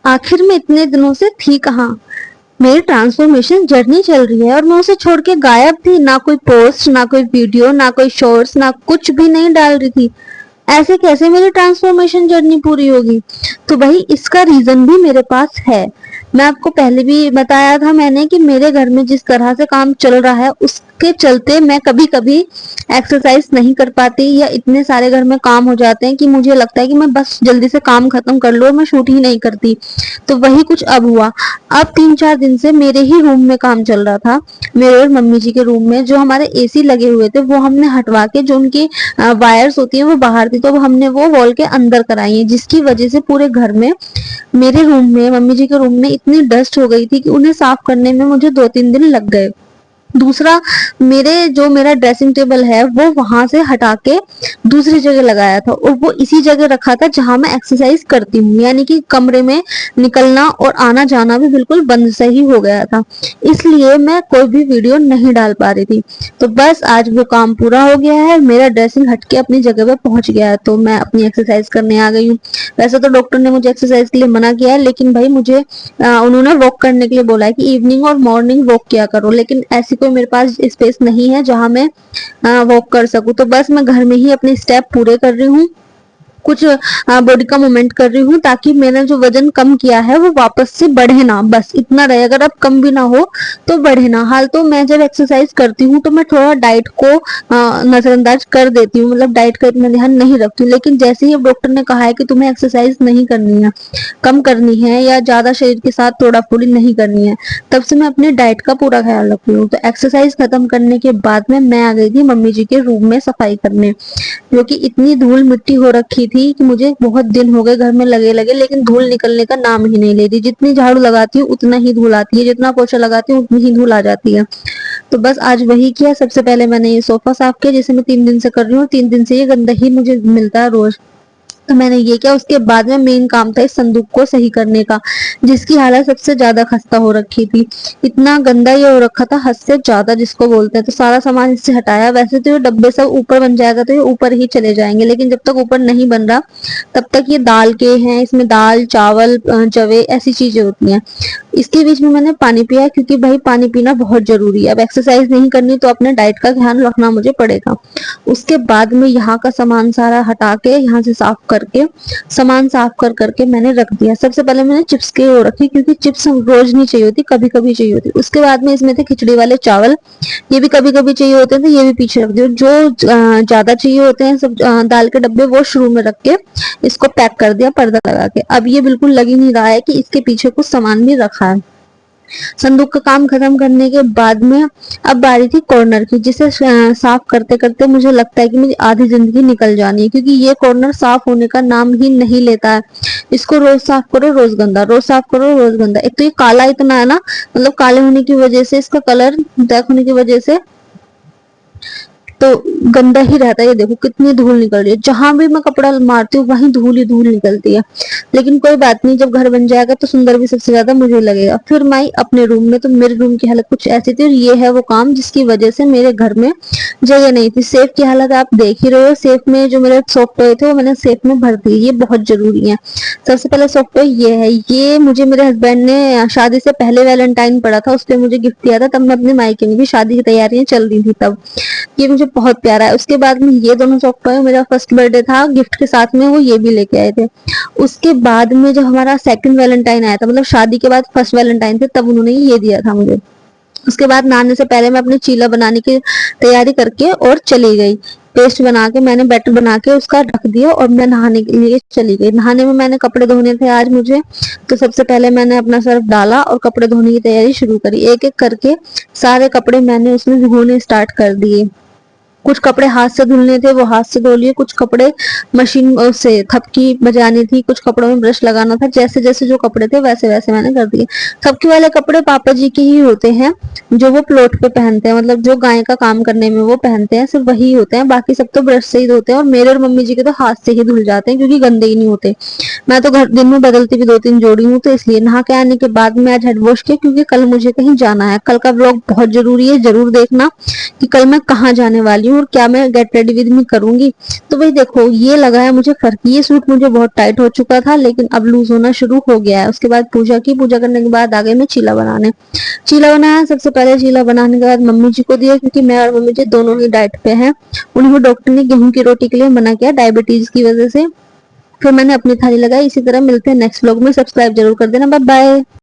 आखिर में इतने दिनों से थी कहाँ। मेरी ट्रांसफॉर्मेशन जर्नी चल रही है और मैं उसे छोड़ के गायब थी। ना कोई पोस्ट, ना कोई वीडियो, ना कोई शॉर्ट्स, ना कुछ भी नहीं डाल रही थी। ऐसे कैसे मेरी ट्रांसफॉर्मेशन जर्नी पूरी होगी? तो भाई इसका रीजन भी मेरे पास है। मैं आपको पहले भी बताया था मैंने कि मेरे घर में जिस तरह से काम चल रहा है उसके चलते मैं कभी कभी एक्सरसाइज नहीं कर पाती, या इतने सारे घर में काम हो जाते हैं कि मुझे लगता है कि मैं बस जल्दी से काम खत्म कर लूं और मैं शूट ही नहीं करती। तो वही कुछ अब हुआ। अब 3-4 दिन से मेरे ही रूम में काम चल रहा था। मेरे और मम्मी जी के रूम में जो हमारे एसी लगे हुए थे वो हमने हटवा के, जो उनकी वायर्स होती है वो बाहर थी, तो अब हमने वो वॉल के अंदर कराई है, जिसकी वजह से पूरे घर में, मेरे रूम में, मम्मी जी के रूम में इतनी डस्ट हो गई थी कि उन्हें साफ करने में मुझे 2-3 दिन लग गए। दूसरा, मेरा ड्रेसिंग टेबल है वो वहां से हटा के दूसरी जगह लगाया था, और वो इसी जगह रखा था जहां मैं एक्सरसाइज करती हूँ, यानी कि कमरे में निकलना और आना जाना भी बिल्कुल बंद से ही हो गया था। इसलिए मैं कोई भी वीडियो नहीं डाल पा रही थी। तो बस आज वो काम पूरा हो गया है, मेरा ड्रेसिंग हटके अपनी जगह पे पहुंच गया है, तो मैं अपनी एक्सरसाइज करने आ गई हूँ। वैसे तो डॉक्टर ने मुझे एक्सरसाइज के लिए मना किया है, लेकिन भाई मुझे उन्होंने वॉक करने के लिए बोला है कि इवनिंग और मॉर्निंग वॉक किया करो, लेकिन ऐसी कोई मेरे पास स्पेस नहीं है जहां मैं वॉक कर सकूं। तो बस मैं घर में ही अपने स्टेप पूरे कर रही हूँ, कुछ बॉडी का मूवमेंट कर रही हूँ, ताकि मैंने जो वजन कम किया है वो वापस से बढ़े ना, बस इतना रहे। अगर अब कम भी ना हो तो बढ़े ना। हाल तो मैं जब एक्सरसाइज करती हूँ तो मैं थोड़ा डाइट को नजरअंदाज कर देती हूँ, मतलब डाइट का इतना ध्यान नहीं रखती हूँ, लेकिन जैसे ही अब डॉक्टर ने कहा है कि तुम्हें एक्सरसाइज नहीं करनी है, कम करनी है, या ज्यादा शरीर के साथ तोड़ा फोड़ी नहीं करनी है, तब से मैं अपने डाइट का पूरा ख्याल रख रही हूँ। तो एक्सरसाइज खत्म करने के बाद में मैं आ गई थी मम्मी जी के रूम में सफाई करने, क्योंकि इतनी धूल मिट्टी हो रखी थी कि मुझे बहुत दिन हो गए घर में लगे लगे, लेकिन धूल निकलने का नाम ही नहीं ले रही। जितनी झाड़ू लगाती हूँ उतना ही धूल आती है, जितना पोछा लगाती हूँ उतनी ही धूल आ जाती है। तो बस आज वही किया। सबसे पहले मैंने ये सोफा साफ किया, जिसे मैं 3 दिन से कर रही हूँ। 3 दिन से ये गंदा ही मुझे मिलता है रोज। तो मैंने ये किया। उसके बाद में मेन काम था इस संदूक को सही करने का, जिसकी हालत सबसे ज्यादा खस्ता हो रखी थी। इतना गंदा ये हो रखा था, हद से ज्यादा जिसको बोलते हैं। तो सारा सामान इससे हटाया। वैसे तो ये डब्बे सब ऊपर बन जाएगा तो ये ऊपर ही चले जाएंगे, लेकिन जब तक ऊपर नहीं बन रहा तब तक ये दाल के हैं। इसमें दाल, चावल, जवे, ऐसी चीजें होती हैं। इसके बीच में मैंने पानी पिया, क्योंकि भाई पानी पीना बहुत जरूरी है। अब एक्सरसाइज नहीं करनी तो अपने डाइट का ध्यान रखना मुझे पड़ेगा। उसके बाद में यहाँ का सामान सारा हटा के, यहाँ से साफ करके, सामान साफ कर करके मैंने रख दिया। सबसे पहले मैंने चिप्स के वो रखी, क्योंकि चिप्स रोज नहीं चाहिए होती, कभी कभी चाहिए होती। उसके बाद में इसमें थे खिचड़ी वाले चावल, ये भी कभी कभी चाहिए होते थे, ये भी पीछे रख दिए। जो ज्यादा चाहिए होते हैं सब दाल के डब्बे, वो शुरू में रख के इसको पैक कर दिया पर्दा लगा के। अब ये बिल्कुल लग ही नहीं रहा है कि इसके पीछे कुछ सामान भी रखा है। संदूक का काम खत्म करने के बाद में अब बारी थी कॉर्नर की, जिसे साफ करते करते मुझे लगता है कि मेरी आधी जिंदगी निकल जानी है, क्योंकि ये कॉर्नर साफ होने का नाम ही नहीं लेता है। इसको रोज साफ करो रोज गंदा, रोज साफ करो रोज गंदा। एक तो ये काला इतना है ना, मतलब काले होने की वजह से, इसका कलर ब्लैक होने की वजह से तो गंदा ही रहता है। ये देखो कितनी धूल निकल रही है, जहां भी मैं कपड़ा मारती हूँ वहीं धूल ही धूल निकलती है। लेकिन कोई बात नहीं, जब घर बन जाएगा तो सुंदर भी सबसे ज्यादा मुझे लगेगा। फिर मैं अपने रूम में, तो मेरे रूम की हालत कुछ ऐसी थी, और ये है वो काम जिसकी वजह से मेरे घर में जगह नहीं थी। सेफ की हालत आप देख ही रहे हो। सेफ में जो मेरे सॉफ्ट टॉय थे वो मैंने सेफ में भर दिए, ये बहुत जरूरी है। सबसे पहले सॉफ्ट टॉय ये है, ये मुझे मेरे हस्बैंड ने शादी से पहले वैलेंटाइन पड़ा था, उस पर मुझे गिफ्ट दिया था। तब मैं अपने मायके में भी, शादी की तैयारियां चल रही थी तब। ये मुझे बहुत प्यारा है। उसके बाद में ये दोनों सॉफ्ट टॉय, मेरा फर्स्ट बर्थडे था, गिफ्ट के साथ में वो ये भी लेके आए थे। उसके बाद में जब हमारा सेकंड वैलेंटाइन आया था, मतलब शादी के बाद फर्स्ट वैलेंटाइन थे, तब उन्होंने ये दिया था मुझे। उसके बाद नहाने से पहले मैं अपनी चीला बनाने की तैयारी करके और चली गई। पेस्ट बना के मैंने, बैटर बना के उसका रख दिया, और मैं नहाने के लिए चली गई। नहाने में मैंने कपड़े धोने थे आज मुझे, तो सबसे पहले मैंने अपना सर्फ डाला और कपड़े धोने की तैयारी शुरू करी। एक एक करके सारे कपड़े मैंने उसमें धोने स्टार्ट कर दिए। कुछ कपड़े हाथ से धुलने थे वो हाथ से धो लिए, कुछ कपड़े मशीन से थपकी बजानी थी, कुछ कपड़ों में ब्रश लगाना था। जैसे जैसे जो कपड़े थे वैसे वैसे मैंने कर दिए। थपकी वाले कपड़े पापा जी के ही होते हैं, जो वो प्लॉट पे पहनते हैं, मतलब जो गाय का काम करने में वो पहनते हैं, सिर्फ वही होते हैं। बाकी सब तो ब्रश से ही धोते हैं, और मेरे और मम्मी जी के तो हाथ से ही धुल जाते हैं, क्योंकि गंदे ही नहीं होते। मैं तो घर दिन में बदलती भी 2-3 जोड़ी हूँ, तो इसलिए नहा के आने के बाद में आज हेड वॉश किया, क्योंकि कल मुझे कहीं जाना है। कल का ब्लॉग बहुत जरूरी है, जरूर देखना कि कल मैं कहाँ जाने वाली हूँ। हूँ और क्या मैं गेट रेडी विद मी करूंगी। तो वही देखो, ये लगा है मुझे फर्क। ये सूट मुझे बहुत टाइट हो चुका था लेकिन अब लूज होना शुरू हो गया है। उसके बाद पूजा की, पूजा करने के बाद आ गई मैं चीला बनाने। चीला बनाया सबसे पहले। चीला बनाने के बाद मम्मी जी को दिया, क्योंकि मैं और मम्मी जी दोनों ही डाइट पे हैं। उन्हें डॉक्टर ने गेहूं की रोटी के लिए मना किया, डायबिटीज की वजह से। फिर मैंने अपनी थाली लगाई। इसी तरह मिलते हैं नेक्स्ट व्लॉग में। सब्सक्राइब जरूर कर देना। Bye bye.